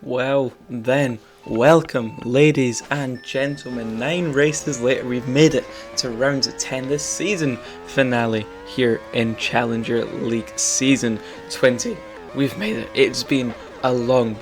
Well, then, welcome, ladies and gentlemen. 9 races later, we've made it to round 10 this season finale here in Challenger League Season 20. We've made it. It has been a long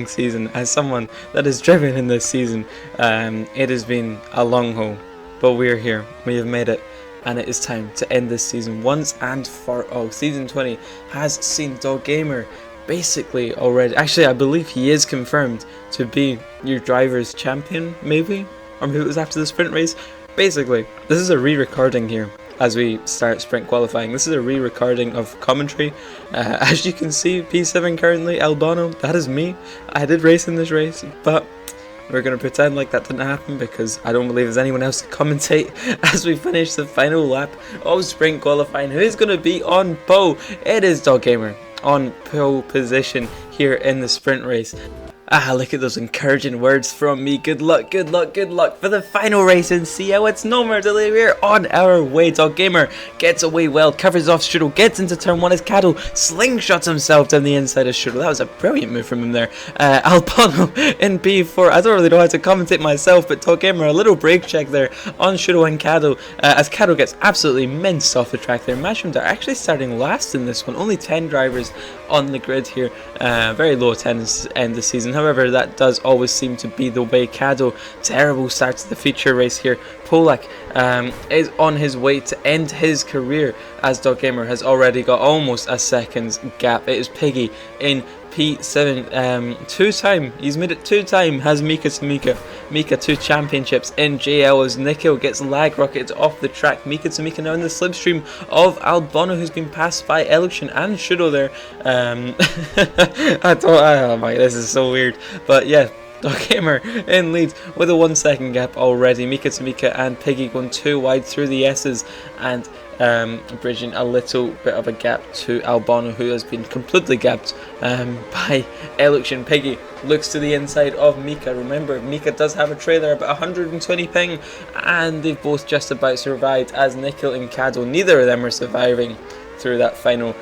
season. As someone that has driven in this season, it has been a long haul. But we're here. We have made it. And it is time to end this season once and for all. Season 20 has seen Dog Gamer basically already. Actually, I believe he is confirmed to be your driver's champion, maybe? Or maybe it was after the sprint race. Basically, this is a re-recording here as we start sprint qualifying. This is a re-recording of commentary. As you can see, P7 currently, Albano, that is me. I did race in this race, but we're going to pretend like that didn't happen because I don't believe there's anyone else to commentate as we finish the final lap of sprint qualifying. Who is going to be on pole? It is Dog Gamer on pole position here in the sprint race. Look at those encouraging words from me. Good luck, good luck, good luck for the final race and see how it's no more delay. We're on our way. Dog Gamer gets away well, covers off Strudel, gets into turn 1 as Caddo slingshots himself down the inside of Strudel. That was a brilliant move from him there. Albano in P4. I don't really know how to commentate myself, but Dog Gamer, a little brake check there on Strudel and Caddo as Caddo gets absolutely minced off the track there. Mashroom are actually starting last in this one. Only 10 drivers on the grid here. Very low attendance to end the season. However, that does always seem to be the way. Caddo, terrible start to the feature race here. Polak is on his way to end his career as Dog Gamer has already got almost a second's gap. It is Piggy in P7, he's made it 2-time, has Mika to Mika. Mika 2 championships in JL as Nikhil gets lag rocketed off the track. Mika to Mika now in the slipstream of Albano, who's been passed by Election and Shudo there. Oh my, this is so weird, but yeah. Dog Gamer in lead with a 1 second gap already. Mika to Mika and Piggy going too wide through the S's and bridging a little bit of a gap to Albano, who has been completely gapped by Election. Piggy looks to the inside of Mika. Remember, Mika does have a trailer about 120 ping, and they've both just about survived as Nikhil and Caddo. Neither of them are surviving through that final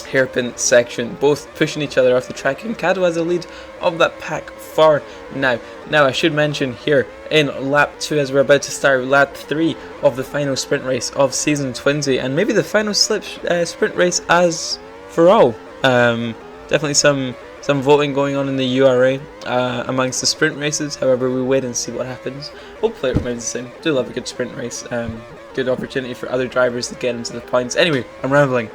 hairpin section, both pushing each other off the track, and Caddo has the lead of that pack far now. I should mention here in lap 2, as we're about to start lap 3 of the final sprint race of season 20, and maybe the final sprint race as for all. Definitely some voting going on in the URA amongst the sprint races. However, we wait and see what happens. Hopefully it remains the same. Do love a good sprint race. Good opportunity for other drivers to get into the points. Anyway, I'm rambling.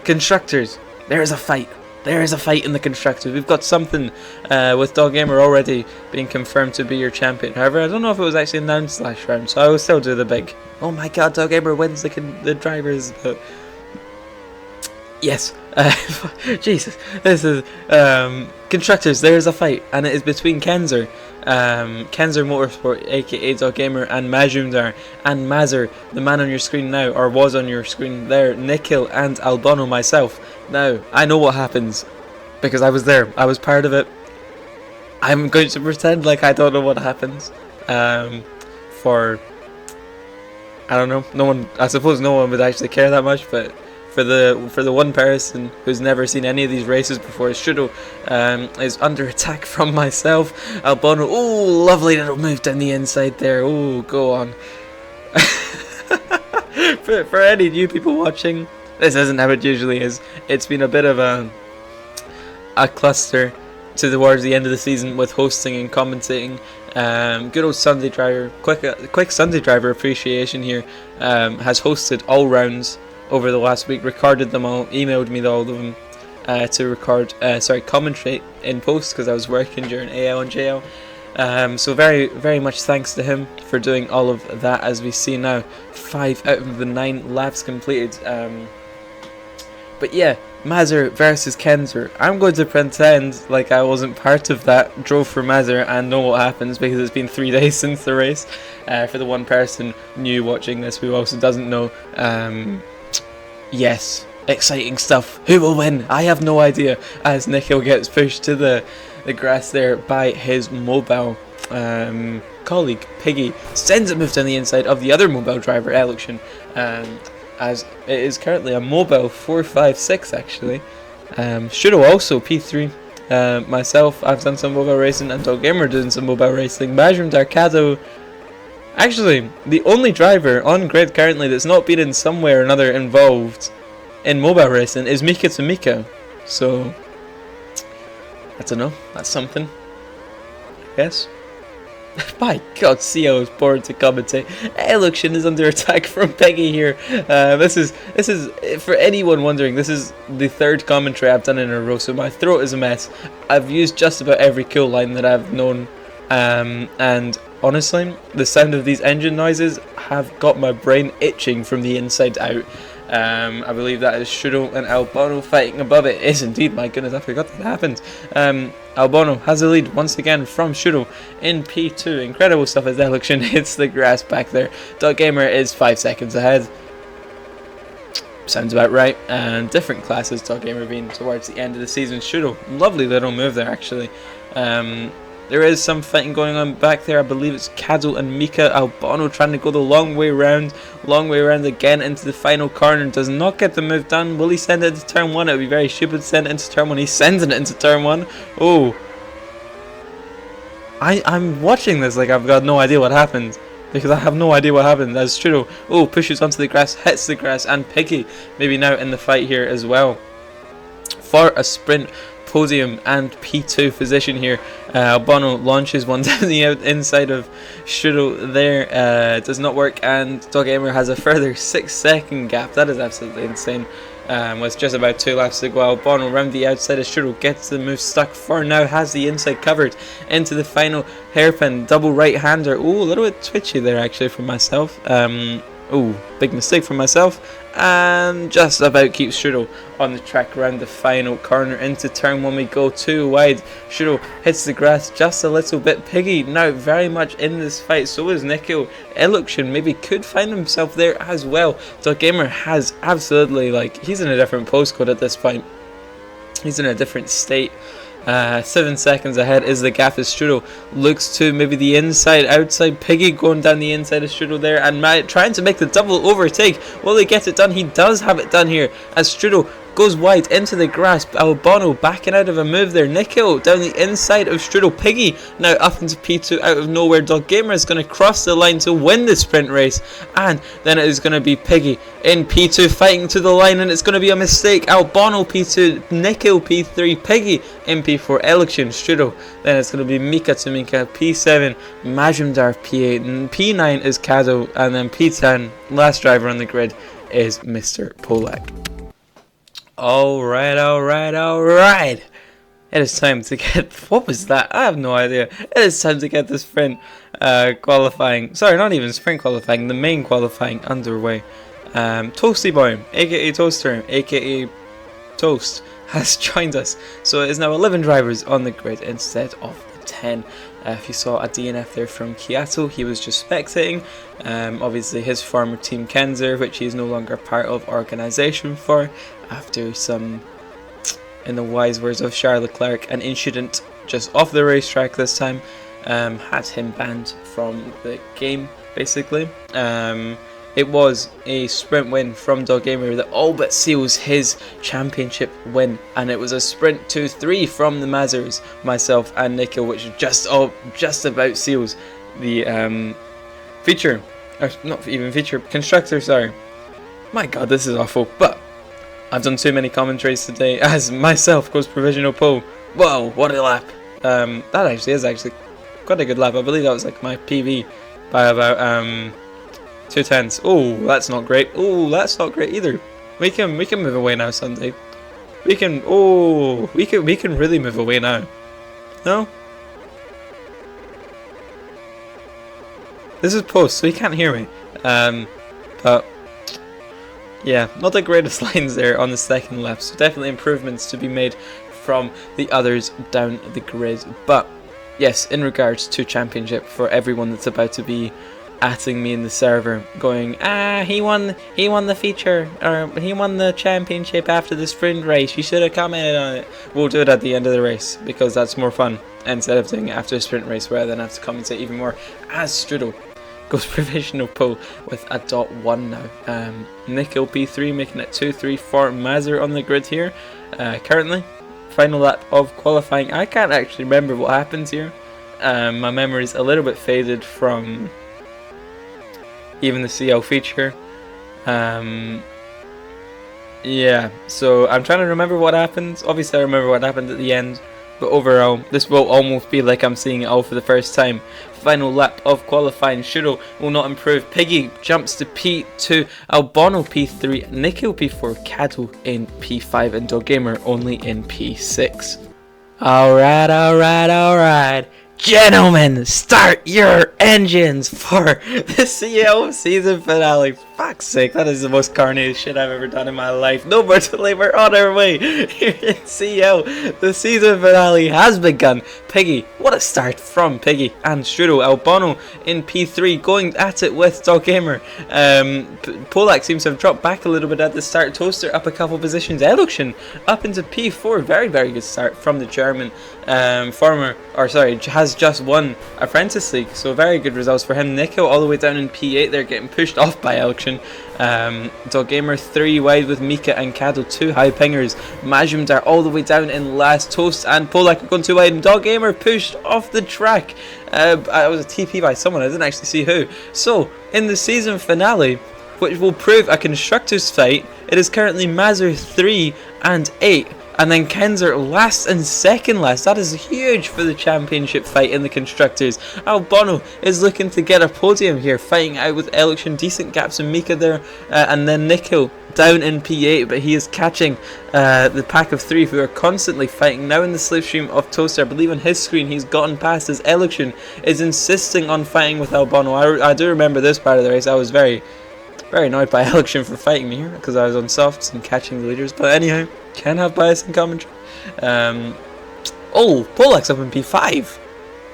Constructors, there is a fight. There is a fight in the constructors. We've got something with Dog Gamer already being confirmed to be your champion. However, I don't know if it was actually announced last round, so I will still do the big, oh my god, Dog Gamer wins the drivers. But yes, Jesus, this is constructors. There is a fight, and it is between Kenzer Motorsport, aka Dog Gamer, and Majumdar and Mazur, the man on your screen now, or was on your screen there, Nikhil and Albano, myself. Now, I know what happens because I was there. I was part of it. I'm going to pretend like I don't know what happens. For I don't know. No one. I suppose no one would actually care that much, but for the one person who's never seen any of these races before, Shudo is under attack from myself. Albano, oh, lovely little move down the inside there. Oh, go on. for any new people watching, this isn't how it usually is. It's been a bit of a cluster towards the end of the season with hosting and commentating. Good old Sunday driver, quick Sunday driver appreciation here. Has hosted all rounds over the last week, recorded them all, emailed me all of them to record, commentate in post because I was working during AL and JL. So very, very much thanks to him for doing all of that. As we see now, 5 out of the 9 laps completed. But yeah, Mazur versus Kenzer. I'm going to pretend like I wasn't part of that. Drove for Mazur and know what happens because it's been 3 days since the race. For the one person new watching this who also doesn't know, yes, exciting stuff. Who will win? I have no idea. As Nikhil gets pushed to the grass there by his mobile colleague, Piggy. Sends a move down the inside of the other mobile driver, Election. As it is currently a mobile 456 actually. Shudo also P3. Myself, I've done some mobile racing, and Dog Gamer doing some mobile racing. Majrum Darkado, actually, the only driver on grid currently that's not been in some way or another involved in mobile racing is Mika to Mika. So, I don't know, that's something, I guess. My god, CEO is bored to commentate. Eluxion is under attack from Peggy here. This is for anyone wondering, this is the third commentary I've done in a row, so my throat is a mess. I've used just about every cool line that I've known, and honestly, the sound of these engine noises have got my brain itching from the inside out. I believe that is Shudo and Albano fighting above it. It is indeed, my goodness, I forgot that happened. Albano has the lead once again from Shudo in P2. Incredible stuff as Eluxion hits the grass back there. Dot Gamer is 5 seconds ahead. Sounds about right. And different classes, Dot Gamer being towards the end of the season. Shudo, lovely little move there actually. There is some fighting going on back there. I believe it's Kado and Mika. Albano trying to go the long way round again into the final corner. Does not get the move done. Will he send it into turn 1? It would be very stupid to send it into turn 1. He's sending it into turn 1. Oh. I'm watching this like I've got no idea what happened. Because I have no idea what happened. As Shudo, pushes onto the grass, hits the grass, and Piggy maybe now in the fight here as well. For a sprint podium and P2 position here. Albano launches one down the inside of Shudo there. It does not work, and Dog Gamer has a further 6-second gap. That is absolutely insane. With just about 2 laps to go, Albano around the outside of Shudo gets the move stuck for now, has the inside covered into the final hairpin. Double right-hander. Ooh, a little bit twitchy there actually for myself. Ooh, big mistake for myself. And just about keeps Shudo on the track around the final corner. Into turn 1 we go, 2 wide. Shudo hits the grass just a little bit. Piggy now very much in this fight. So is Nico. Eluxion maybe could find himself there as well. Dog Gamer has absolutely, he's in a different postcode at this point. He's in a different state. 7 seconds ahead is the gap as Shudo looks to maybe the inside, outside. Piggy going down the inside of Shudo there and trying to make the double overtake. Will he get it done? He does have it done here as Shudo goes wide into the grass. Albano backing out of a move there. Nico down the inside of Strudel. Piggy now up into P2 out of nowhere. Dog Gamer is going to cross the line to win the sprint race, and then it is going to be Piggy in P2 fighting to the line, and it's going to be a mistake. Albano P2, Nico P3, Piggy in P4, Eluxion, Strudel. Then it's going to be Mika to Mika, P7, Majumdar P8, and P9 is Kado, and then P10, last driver on the grid, is Mr. Polak. Alright. It is time to get... What was that? I have no idea. It is time to get the sprint qualifying... Sorry, not even sprint qualifying. The main qualifying underway. Toasty Boy, a.k.a. Toaster, a.k.a. Toast, has joined us. So it is now 11 drivers on the grid instead of the 10. If you saw a DNF there from Kiato, he was just spectating. Obviously his former team Kenzer, which he is no longer part of organisation for, after some, in the wise words of Charles Leclerc, an incident just off the racetrack this time, had him banned from the game, basically. It was a sprint win from Dog Gamer that all but seals his championship win, and it was a sprint 2-3 from the Mazers, myself and Nico, which just about seals the feature, or not even feature, constructor, sorry. My god, this is awful, but I've done too many commentaries today as myself goes provisional pole. Whoa, what a lap. That actually is quite a good lap. I believe that was like my PB by about 2/10. Oh, that's not great. Oh, that's not great either. We can move away now, Sunday. We can really move away now. No? This is post, so you can't hear me. But yeah, not the greatest lines there on the second lap, so definitely improvements to be made from the others down the grid. But yes, in regards to championship, for everyone that's about to be atting me in the server, going, he won the feature, or he won the championship after the sprint race, you should have commented on it. We'll do it at the end of the race, because that's more fun, instead of doing it after a sprint race where I then have to commentate even more. As Strudel goes provisional pole with a .1 now. Nico P3 making it 2-3 for Mazer on the grid here currently. final lap of qualifying. I can't actually remember what happens here. My memory's a little bit faded from even the CL feature. Yeah, so I'm trying to remember what happens. Obviously I remember what happened at the end, but overall this will almost be like I'm seeing it all for the first time. Final lap of qualifying. Shuro will not improve. Piggy jumps to P2, Albano P3, Nikhil P4, Kado in P5, and Doggamer only in P6. Alright. Gentlemen, start your engines for the CL season finale. Fuck's sake, that is the most carnage shit I've ever done in my life. No more delay, we're on our way here in CL. The season finale has begun. Piggy, what a start from Piggy and Strudel. Albano in P3, going at it with Doggamer. Polak seems to have dropped back a little bit at the start. Toaster up a couple positions. Eluction up into P4. Very, very good start from the German has just won Apprentice League, so very good results for him. Nico all the way down in P8, they're getting pushed off by Eluction. Doggamer 3 wide with Mika and Kado, 2 high pingers. Majums are all the way down in last. Toast and Polak are going 2 wide, and Doggamer pushed off the track. I was a TP by someone, I didn't actually see who. So, in the season finale, which will prove a constructors fight, it is currently Mazur 3 and 8. And then Kenzer last and second last. That is huge for the championship fight in the constructors. Albano is looking to get a podium here, fighting out with Eluction. Decent gaps in Mika there. And then Nikhil down in P8, but he is catching the pack of 3 who are constantly fighting. Now in the slipstream of Toaster, I believe on his screen he's gotten past as Eluction is insisting on fighting with Albano. I do remember this part of the race. I was very annoyed by Eluction for fighting me here because I was on softs and catching the leaders. But anyhow, can have bias in commentary. Oh, Polak's up in P5.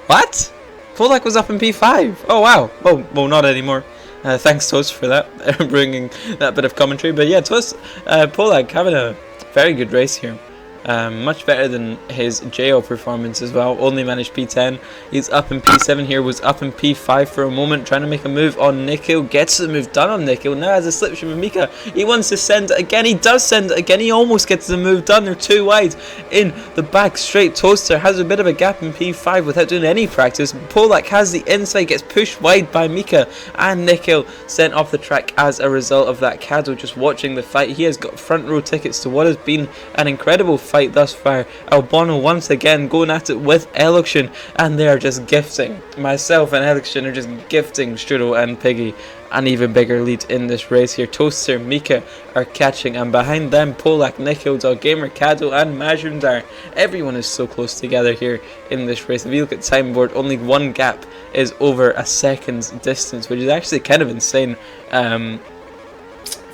What? Polak was up in P5. Oh wow. Well, not anymore. Thanks Toast for that, bringing that bit of commentary. But yeah, Toast, Polak having a very good race here. Much better than his JO performance as well. Only managed P10. He's up in P7 here. Was up in P5 for a moment, trying to make a move on Nikhil. Gets the move done on Nikhil. Now has a slipstream of Mika. He wants to send it again. He does send it again. He almost gets the move done. They're 2 wide in the back straight. Toaster has a bit of a gap in P5 without doing any practice. Polak has the inside, gets pushed wide by Mika, and Nikhil sent off the track as a result of that. Kado just watching the fight. He has got front row tickets to what has been an incredible fight thus far. Albano once again going at it with Eluction, and they are just gifting. Myself and Eluction are just gifting Strudel and Piggy an even bigger lead in this race here. Toaster, Mika are catching, and behind them Polak, Nikhil, Doggamer, Kado and Majundar. Everyone is so close together here in this race. If you look at time board, only one gap is over a second's distance, which is actually kind of insane.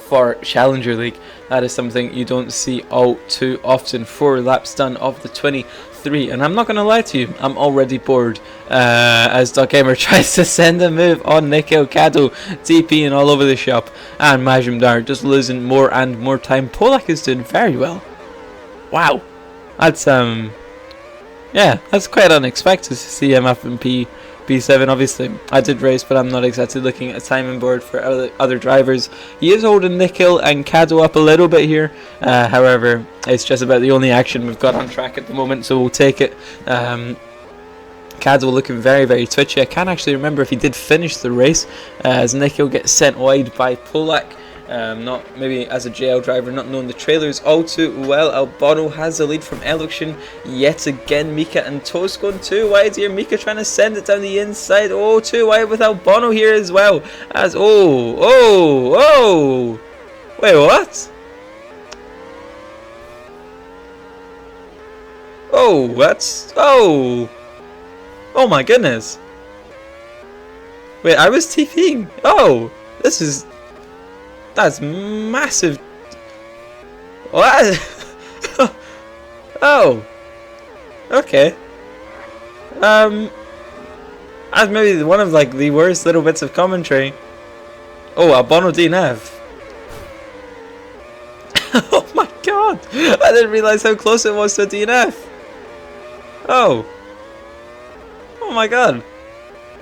For Challenger League, that is something you don't see all too often. 4 laps done of the 23, and I'm not going to lie to you, I'm already bored as Doggamer tries to send a move on Nikhil. Kado TPing all over the shop, and Majumdar just losing more and more time. Polak is doing very well. Wow, that's yeah, that's quite unexpected to see him up in P7. Obviously I did race, but I'm not exactly looking at a timing board for other drivers. He is holding Nikhil and Kado up a little bit here, however it's just about the only action we've got on track at the moment, so we'll take it. Kado looking very twitchy. I can't actually remember if he did finish the race, as Nikhil gets sent wide by Polak. Not maybe as a JL driver, not knowing the trailers all too well. Albano has the lead from Eluction yet again. Mika and Toast going 2 wide here. Mika trying to send it down the inside. Oh, 2 wide with Albano here as well. As oh, wait, what? Oh, that's oh my goodness. Wait, I was TPing. Oh, that's massive. What? Oh. Okay. That's maybe one of like the worst little bits of commentary. Oh, Albano DNF. Oh my god! I didn't realize how close it was to a DNF. Oh. Oh my god.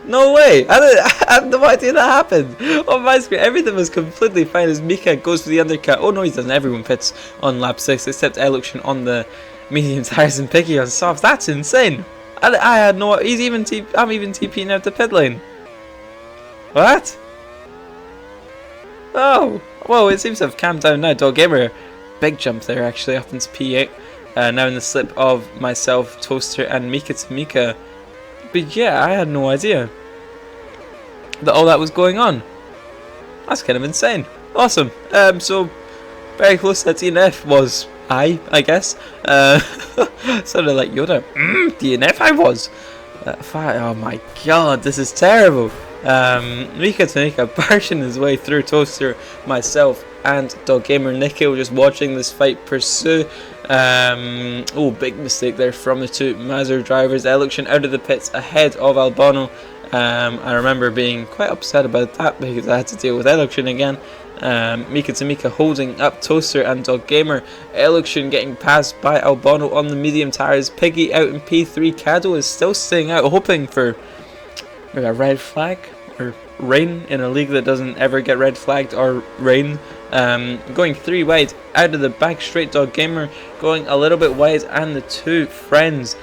No way! I had no idea that happened. On my screen, everything was completely fine as Mika goes for the undercut. Oh no, he doesn't. Everyone pits on lap 6 except Eluction on the medium tires and Piggy on softs. That's insane. I had no. I'm even TPing out the pit lane. What? Oh, whoa! It seems to have calmed down now. Dog Gamer, big jump there actually up into P8. Now in the slip of myself, Toaster, and Mika to Mika. But yeah, I had no idea that all that was going on. That's kind of insane. Awesome. So very close to DNF was I guess. Sounded like Yoda. DNF I was. Oh my god, this is terrible. Mika to Mika barging his way through Toaster, myself, and Dog Gamer Nico just watching this fight pursue. Oh, big mistake there from the two Mazur drivers. Eluxion out of the pits ahead of Albano. I remember being quite upset about that because I had to deal with Eluxion again. Mika to Mika holding up Toaster and Dog Gamer. Eluxion getting passed by Albano on the medium tires. Piggy out in P3. Kado is still staying out, hoping for a red flag or rain in a league that doesn't ever get red flagged or rain. Going 3 wide out of the back straight. Dog Gamer going a little bit wide, and the two friends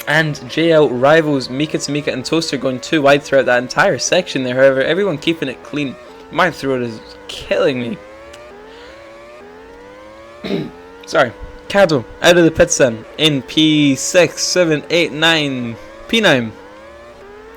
and JL rivals Mika to Mika and Toaster going 2 wide throughout that entire section there. However, everyone keeping it clean. My throat is killing me. Sorry. Kado out of the pits then in P6, 7, 8, 9, P9.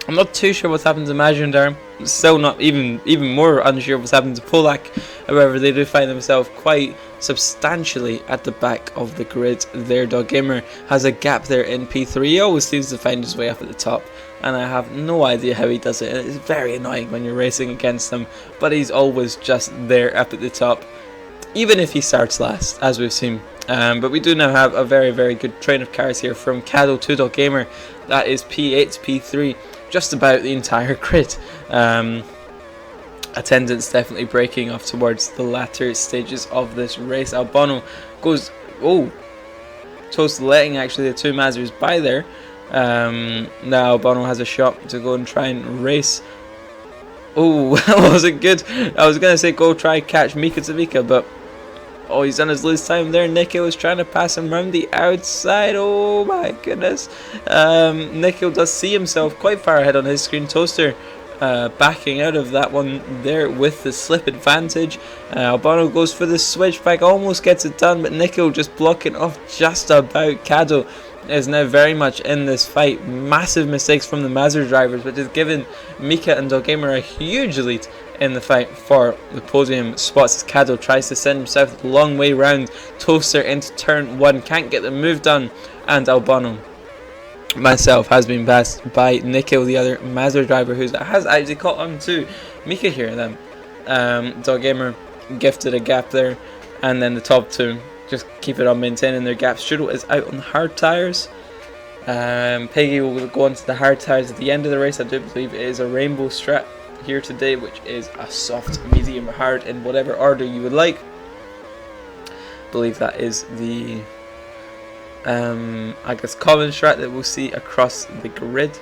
I'm not too sure what's happened to Major there. I'm still not even more unsure what's happened to Polak. However, they do find themselves quite substantially at the back of the grid. Their Dog Gamer has a gap there in P3. He always seems to find his way up at the top, and I have no idea how he does it. It's very annoying when you're racing against him, but he's always just there up at the top, even if he starts last, as we've seen. But we do now have a very, very good train of cars here from Kado to Dog Gamer. That is P8 to P3. Just about the entire grid. Attendance definitely breaking off towards the latter stages of this race. Albano goes, Toast letting actually the two Mazurs by there. Now Albano has a shot to go and try and race. Oh, that wasn't good. I was going to say go try catch Mika to Mika, but oh, he's done his lose time there. Nico is trying to pass him around the outside. Oh my goodness. Nico does see himself quite far ahead on his screen. Toaster backing out of that one there with the slip advantage. Albano goes for the switchback, almost gets it done, but Nico just blocking off just about. Kado is now very much in this fight. Massive mistakes from the Mazur drivers, which has given Mika and Dog Gamer a huge lead in the fight for the podium spots as Kado tries to send himself the long way round. Toaster into turn 1, can't get the move done, and Albano, myself, has been passed by Nico, the other Mazur driver, who has actually caught on to Mika here. Then Dog Gamer gifted a gap there, and then the top two just keep it on maintaining their gap. Strudel is out on the hard tires. Peggy will go onto the hard tires at the end of the race. I do believe it is a rainbow strat here today, which is a soft, medium, hard, in whatever order you would like. I believe that is the I guess common strat that we'll see across the grid.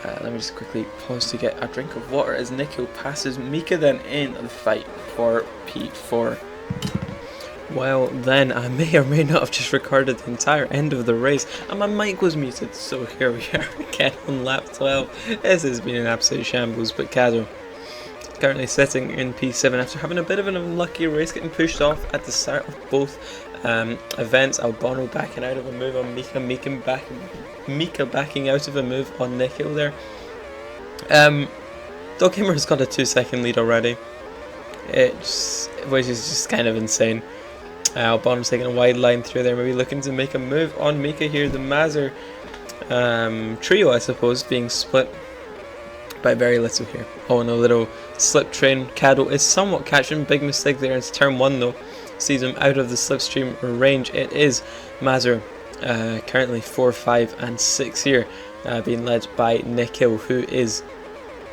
Let me just quickly pause to get a drink of water as Nico passes Mika then in the fight for P4. Well then, I may or may not have just recorded the entire end of the race and my mic was muted, so here we are again on lap 12. This has been an absolute shambles, but Kado currently sitting in P7 after having a bit of an unlucky race, getting pushed off at the start of both events. Albano backing out of a move on Mika, Mika backing out of a move on Nico there. Dog Gamer has got a 2-second lead already, which is just kind of insane. Albano's taking a wide line through there, maybe looking to make a move on Mika here. The Mazur trio, I suppose, being split by very little here. Oh, and a little slip train. Kado is somewhat catching. Big mistake there. It's turn 1 though. Sees him out of the slipstream range. It is Mazur currently 4, 5 and 6 here, being led by Nico, who is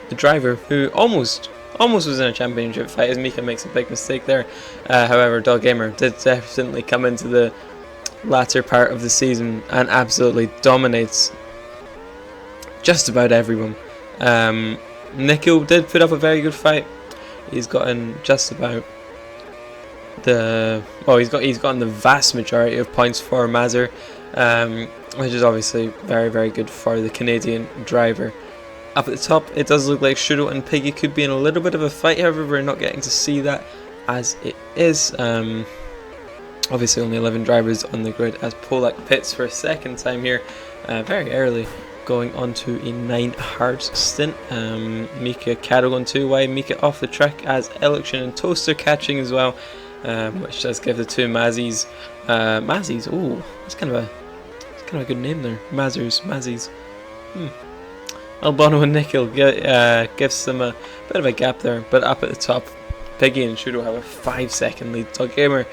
the driver who almost was in a championship fight as Mika makes a big mistake there. However, Dog Gamer did definitely come into the latter part of the season and absolutely dominates just about everyone. Nico did put up a very good fight. He's gotten just about he's gotten the vast majority of points for Mazur, which is obviously very, very good for the Canadian driver. Up at the top, it does look like Strudel and Piggy could be in a little bit of a fight. However, we're not getting to see that as it is. Obviously, only 11 drivers on the grid as Polak pits for a second time here, very early, going on to a 9 hard stint. Mika Caddo going 2 wide, Mika off the track as Election and Toaster catching as well, which does give the two Mazzies. Oh, that's kind of a good name there. Mazzies. Albano and Nickel gives them a bit of a gap there, but up at the top, Piggy and Strudel have a 5-second lead. Dog Gamer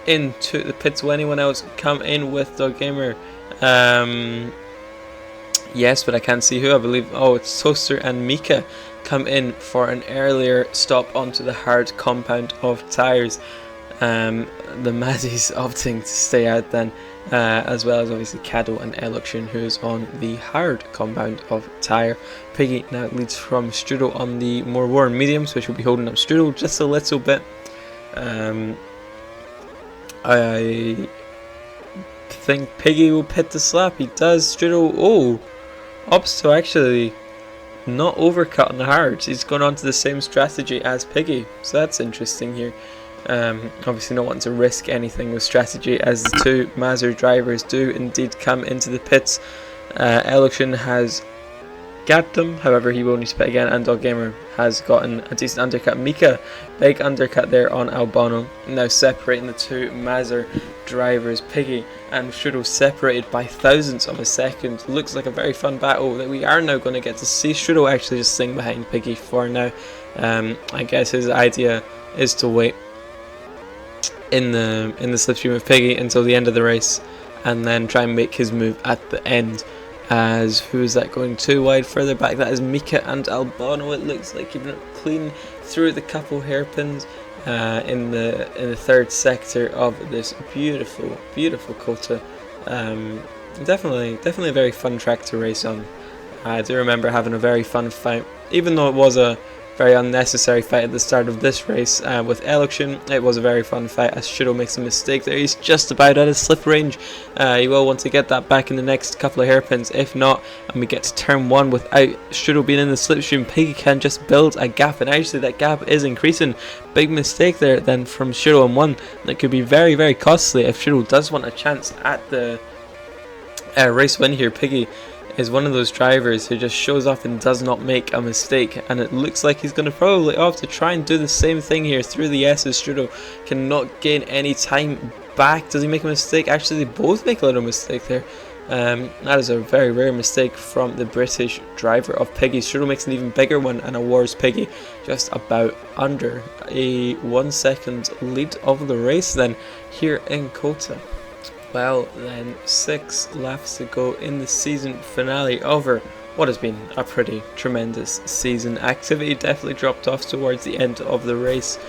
into the pits. Will anyone else come in with Dog Gamer? Yes, but I can't see who. I believe, it's Toaster and Mika come in for an earlier stop onto the hard compound of tyres. The Mazzies opting to stay out then, as well as obviously Caddo and Election, who is on the hard compound of tyre. Piggy now leads from Strudel on the more worn mediums, which will be holding up Strudel just a little bit. I think Piggy will pit the slap. He does. Strudel opts to actually not overcut on the hards. He's gone on to the same strategy as Piggy, so that's interesting here. Obviously not wanting to risk anything with strategy, as the two Mazur drivers do indeed come into the pits. Election has gapped them, however he will only spit again, and Dog Gamer has gotten a decent undercut. Mika, big undercut there on Albano, now separating the two Mazur drivers. Piggy and Strudel separated by thousandths of a second. Looks like a very fun battle that we are now going to get to see. Strudel actually just sitting behind Piggy for now. I guess his idea is to wait in the slipstream of Piggy until the end of the race, and then try and make his move at the end. As who is that going 2 wide further back? That is Mika and Albano. It looks like keeping it clean through the couple hairpins in the third sector of this beautiful Kota. Definitely a very fun track to race on. I do remember having a very fun fight, even though it was a very unnecessary fight at the start of this race with Election. It was a very fun fight as Strudel makes a mistake there. He's just about out of slip range. He will want to get that back in the next couple of hairpins. If not, and we get to turn 1 without Strudel being in the slipstream, Piggy can just build a gap, and actually that gap is increasing. Big mistake there then from Strudel on 1. That could be very, very costly if Strudel does want a chance at the race win here. Piggy is one of those drivers who just shows up and does not make a mistake, and it looks like he's going to probably opt to try and do the same thing here through the S's. Strudel cannot gain any time back. Does he make a mistake? Actually, they both make a little mistake there. That is a very rare mistake from the British driver of Piggy. Strudel makes an even bigger one and awards Piggy just about under a 1 second lead of the race then here in Kota. Well then, 6 laps to go in the season finale over what has been a pretty tremendous season. Activity definitely dropped off towards the end of the race.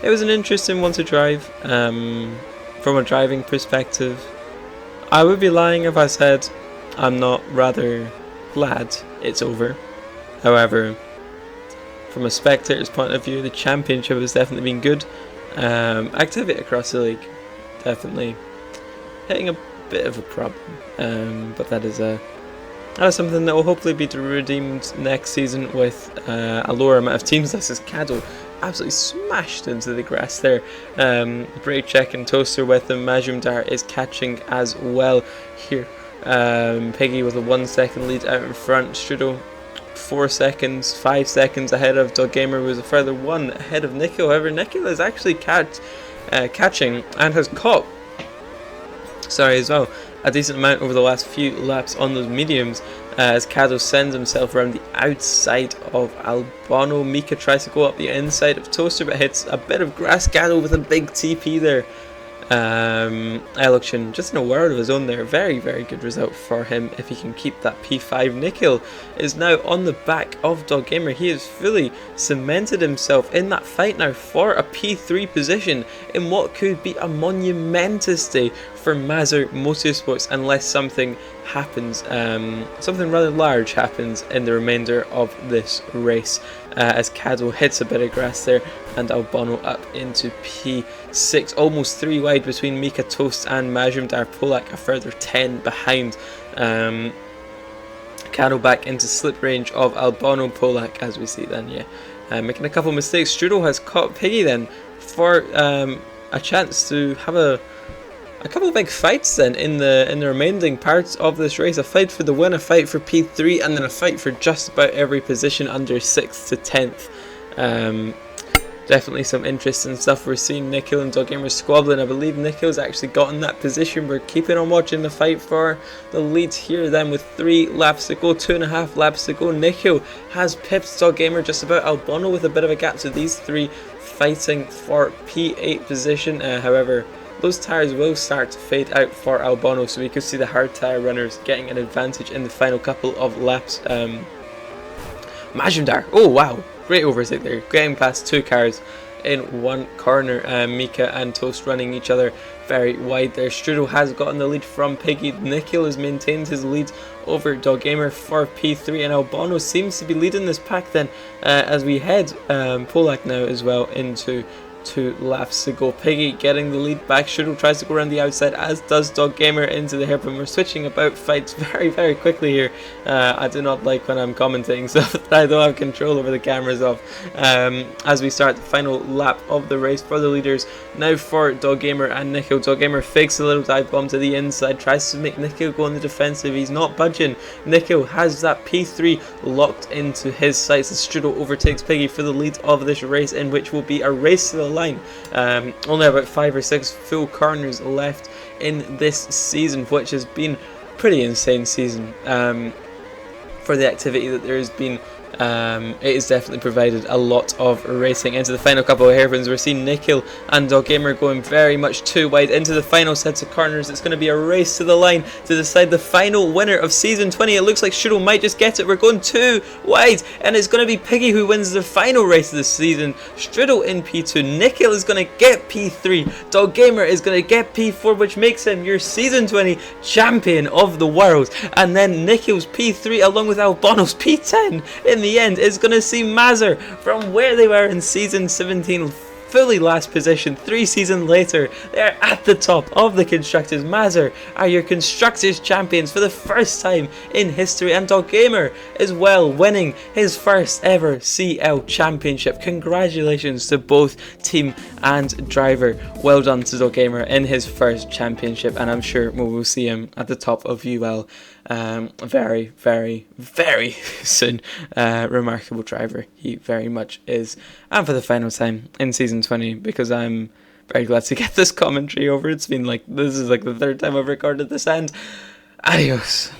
It was an interesting one to drive. From a driving perspective, I would be lying if I said I'm not rather glad it's over. However, from a spectator's point of view, the championship has definitely been good. Activity across the league definitely hitting a bit of a problem, but that is something that will hopefully be redeemed next season with a lower amount of teams. This is Caddo absolutely smashed into the grass there. Brake check and Toaster with him. Majumdar is catching as well here. Piggy with a 1 second lead out in front. Strudel 4 seconds, 5 seconds ahead of Dog Gamer, was a further 1 ahead of Nico. However, Nico is actually catching and has caught as well a decent amount over the last few laps on those mediums, as Caddo sends himself around the outside of Albano. Mika tries to go up the inside of Toaster but hits a bit of grass. Caddo with a big TP there. Election just in a world of his own there. Very, very good result for him if he can keep that P5. Nikhil is now on the back of Dog Gamer. He has fully cemented himself in that fight now for a P3 position in what could be a monumentous day for Mazur Motorsports unless something happens, something rather large happens in the remainder of this race, as Caddo hits a bit of grass there and Albano up into P6, almost 3 wide between Mika Toast and Majumdar Polak, a further 10 behind. Caddo back into slip range of Albano Polak, as we see then, making a couple of mistakes. Strudel has caught Piggy then for a chance to have a couple of big fights then in the remaining parts of this race. A fight for the win, a fight for P3, and then a fight for just about every position under 6th to 10th. Definitely some interesting stuff. We're seeing Nikhil and Doggamer squabbling. I believe Nikhil's actually gotten that position. We're keeping on watching the fight for the lead here then with 3 laps to go, 2.5 laps to go. Nikhil has pipped Doggamer just about. Albano with a bit of a gap, so these 3 fighting for P8 position. However, those tyres will start to fade out for Albano, so we could see the hard tyre runners getting an advantage in the final couple of laps. Majumdar, oh wow, great overtake there, getting past 2 cars in one corner. Mika and Toast running each other very wide there. Strudel has gotten the lead from Piggy. Nikhil has maintained his lead over Doggamer for P3, and Albano seems to be leading this pack then, as we head Polak now as well into 2 laps to go. Piggy getting the lead back. Strudel tries to go around the outside, as does Doggamer into the hairpin. We're switching about fights very quickly here. I do not like when I'm commentating stuff that I don't have control over the cameras of. As we start the final lap of the race for the leaders now for Doggamer and Nikhil. Doggamer fakes a little dive bomb to the inside, tries to make Nikhil go on the defensive. He's not budging. Nikhil has that P3 locked into his sights as Strudel overtakes Piggy for the lead of this race, in which will be a race to the line. Only about 5 or 6 full corners left in this season, which has been pretty insane season for the activity that there has been. It has definitely provided a lot of racing. Into the final couple of hairpins, we're seeing Nikhil and Doggamer going very much too wide into the final sets of corners. It's going to be a race to the line to decide the final winner of season 20. It looks like Strudel might just get it. We're going too wide, and it's going to be Piggy who wins the final race of the season. Strudel in P2, Nikhil is going to get P3, Doggamer is going to get P4, which makes him your season 20 champion of the world. And then Nikhil's P3 along with Albano's P10 in the end is going to see Mazur from where they were in season 17 fully last position. 3 seasons later, they are at the top of the Constructors. Mazur are your Constructors champions for the first time in history, and Doggamer as well, winning his first ever CL championship. Congratulations to both team and driver. Well done to Doggamer in his first championship, and I'm sure we will see him at the top of UL very soon. Remarkable driver he very much is. And for the final time in season 20, because I'm very glad to get this commentary over. This is like the 3rd time I've recorded this, and adios.